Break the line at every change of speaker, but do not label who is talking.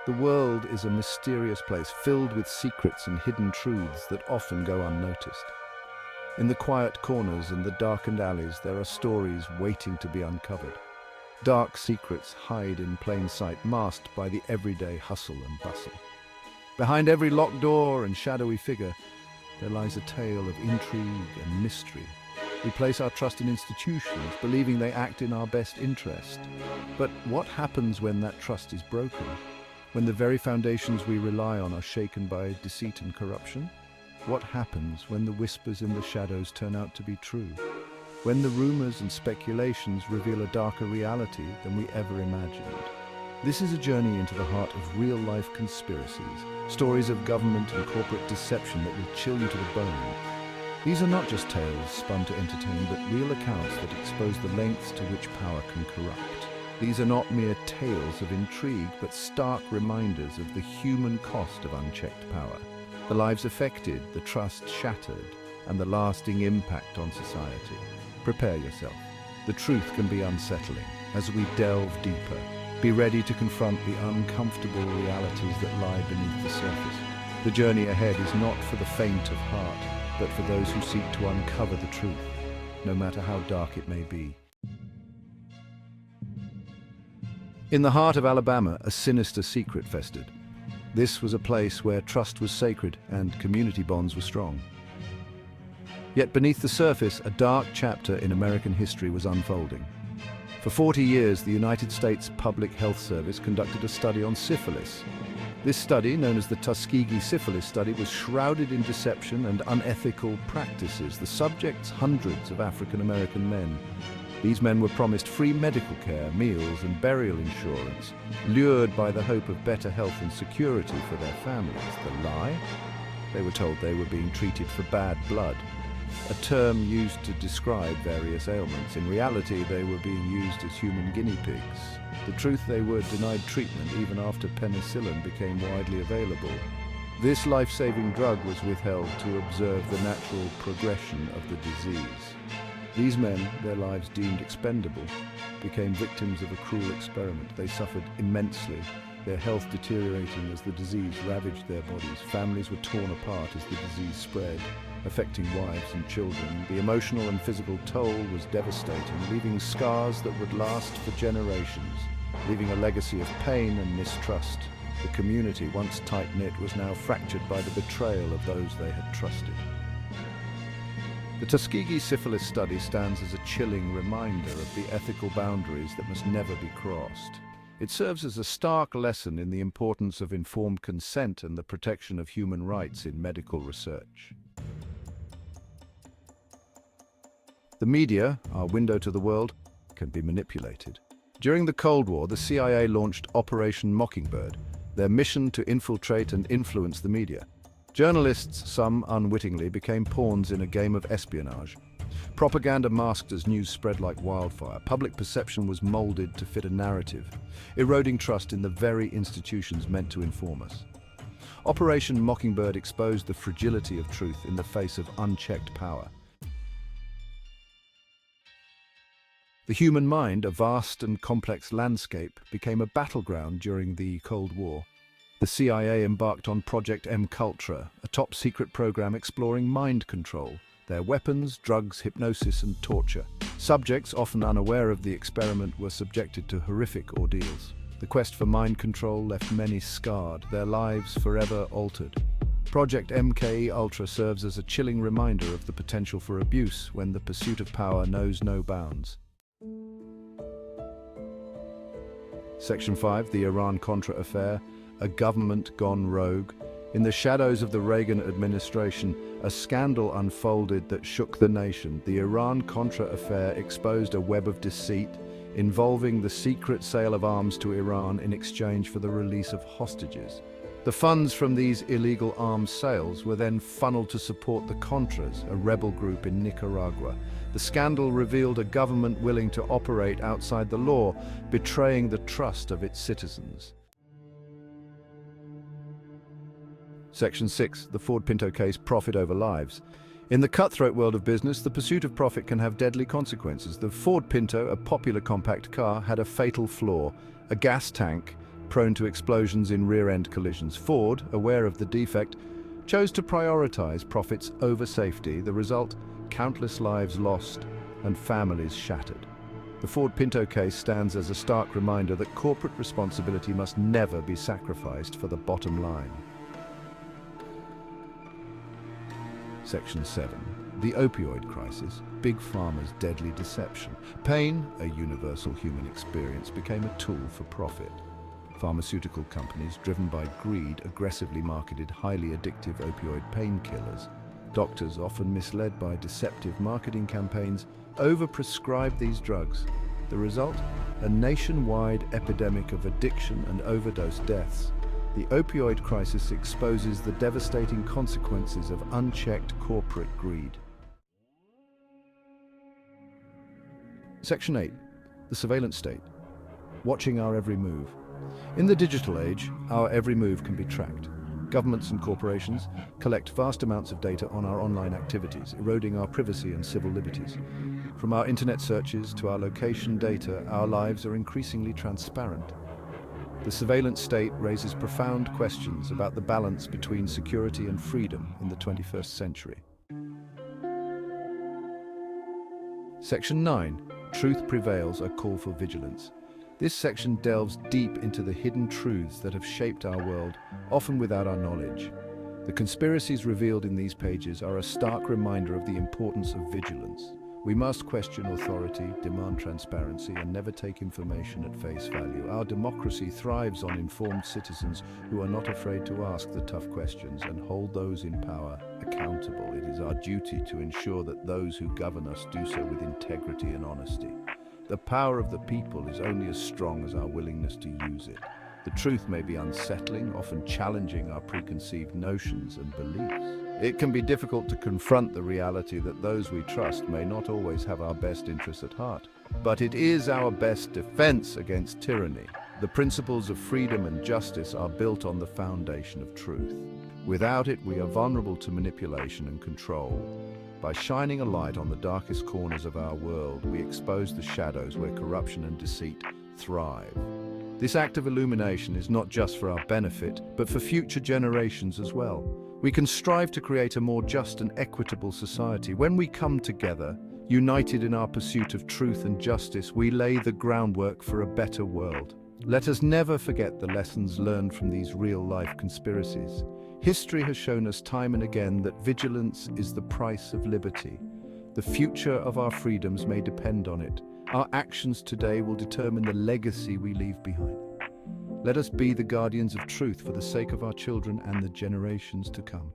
The world is a mysterious place filled with secrets and hidden truths that often go unnoticed. In the quiet corners and the darkened alleys, there are stories waiting to be uncovered. Dark secrets hide in plain sight, masked by the everyday hustle and bustle. Behind every locked door and shadowy figure, there lies a tale of intrigue and mystery. We place our trust in institutions, believing they act in our best interest. But what happens when that trust is broken? When the very foundations we rely on are shaken by deceit and corruption? What happens when the whispers in the shadows turn out to be true? When the rumors and speculations reveal a darker reality than we ever imagined? This is a journey into the heart of real-life conspiracies, stories of government and corporate deception that will chill you to the bone. These are not just tales spun to entertain, but real accounts that expose the lengths to which power can corrupt. These are not mere tales of intrigue, but stark reminders of the human cost of unchecked power. The lives affected, the trust shattered, and the lasting impact on society. Prepare yourself. The truth can be unsettling. As we delve deeper, be ready to confront the uncomfortable realities that lie beneath the surface. The journey ahead is not for the faint of heart, but for those who seek to uncover the truth, no matter how dark it may be. In the heart of Alabama, a sinister secret festered. This was a place where trust was sacred and community bonds were strong. Yet beneath the surface, a dark chapter in American history was unfolding. For 40 years, the United States Public Health Service conducted a study on syphilis. This study, known as the Tuskegee Syphilis Study, was shrouded in deception and unethical practices. The subjects, hundreds of African American men. These men were promised free medical care, meals and burial insurance, lured by the hope of better health and security for their families. The lie? They were told they were being treated for bad blood, a term used to describe various ailments. In reality, they were being used as human guinea pigs. The truth, they were denied treatment even after penicillin became widely available. This life-saving drug was withheld to observe the natural progression of the disease. These men, their lives deemed expendable, became victims of a cruel experiment. They suffered immensely, their health deteriorating as the disease ravaged their bodies. Families were torn apart as the disease spread, affecting wives and children. The emotional and physical toll was devastating, leaving scars that would last for generations, leaving a legacy of pain and mistrust. The community, once tight-knit, was now fractured by the betrayal of those they had trusted. The Tuskegee Syphilis Study stands as a chilling reminder of the ethical boundaries that must never be crossed. It serves as a stark lesson in the importance of informed consent and the protection of human rights in medical research. The media, our window to the world, can be manipulated. During the Cold War, the CIA launched Operation Mockingbird, their mission to infiltrate and influence the media. Journalists, some unwittingly, became pawns in a game of espionage. Propaganda masked as news spread like wildfire. Public perception was molded to fit a narrative, eroding trust in the very institutions meant to inform us. Operation Mockingbird exposed the fragility of truth in the face of unchecked power. The human mind, a vast and complex landscape, became a battleground during the Cold War. The CIA embarked on Project MKUltra, a top-secret program exploring mind control, their weapons, drugs, hypnosis, and torture. Subjects, often unaware of the experiment, were subjected to horrific ordeals. The quest for mind control left many scarred, their lives forever altered. Project MKUltra serves as a chilling reminder of the potential for abuse when the pursuit of power knows no bounds. Section 5, the Iran-Contra affair, a government gone rogue. In the shadows of the Reagan administration, a scandal unfolded that shook the nation. The Iran-Contra affair exposed a web of deceit involving the secret sale of arms to Iran in exchange for the release of hostages. The funds from these illegal arms sales were then funneled to support the Contras, a rebel group in Nicaragua. The scandal revealed a government willing to operate outside the law, betraying the trust of its citizens. Section 6, the Ford Pinto case, profit over lives. In the cutthroat world of business, the pursuit of profit can have deadly consequences. The Ford Pinto, a popular compact car, had a fatal flaw: a gas tank prone to explosions in rear-end collisions. Ford, aware of the defect, chose to prioritize profits over safety. The result, countless lives lost and families shattered. The Ford Pinto case stands as a stark reminder that corporate responsibility must never be sacrificed for the bottom line. Section 7. The opioid crisis, Big Pharma's deadly deception. Pain, a universal human experience, became a tool for profit. Pharmaceutical companies, driven by greed, aggressively marketed highly addictive opioid painkillers. Doctors, often misled by deceptive marketing campaigns, overprescribed these drugs. The result? A nationwide epidemic of addiction and overdose deaths. The opioid crisis exposes the devastating consequences of unchecked corporate greed. Section 8. The surveillance state, watching our every move. In the digital age, our every move can be tracked. Governments and corporations collect vast amounts of data on our online activities, eroding our privacy and civil liberties. From our internet searches to our location data, our lives are increasingly transparent. The surveillance state raises profound questions about the balance between security and freedom in the 21st century. Section 9. Truth Prevails, a call for vigilance. This section delves deep into the hidden truths that have shaped our world, often without our knowledge. The conspiracies revealed in these pages are a stark reminder of the importance of vigilance. We must question authority, demand transparency, and never take information at face value. Our democracy thrives on informed citizens who are not afraid to ask the tough questions and hold those in power accountable. It is our duty to ensure that those who govern us do so with integrity and honesty. The power of the people is only as strong as our willingness to use it. The truth may be unsettling, often challenging our preconceived notions and beliefs. It can be difficult to confront the reality that those we trust may not always have our best interests at heart. But it is our best defense against tyranny. The principles of freedom and justice are built on the foundation of truth. Without it, we are vulnerable to manipulation and control. By shining a light on the darkest corners of our world, we expose the shadows where corruption and deceit thrive. This act of illumination is not just for our benefit, but for future generations as well. We can strive to create a more just and equitable society. When we come together, united in our pursuit of truth and justice, we lay the groundwork for a better world. Let us never forget the lessons learned from these real-life conspiracies. History has shown us time and again that vigilance is the price of liberty. The future of our freedoms may depend on it. Our actions today will determine the legacy we leave behind. Let us be the guardians of truth for the sake of our children and the generations to come.